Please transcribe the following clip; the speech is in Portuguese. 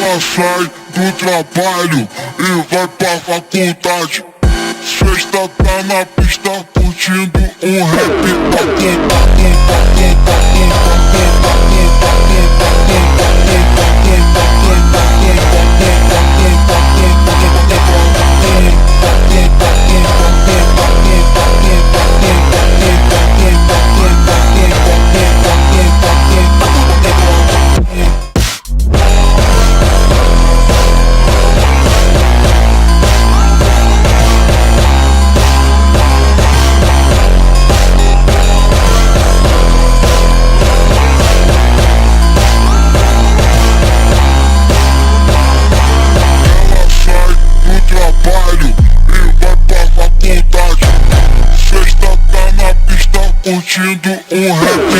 Ela sai do trabalho e vai pra faculdade. Sexta tá na pista curtindo um rap. Curtindo um rap.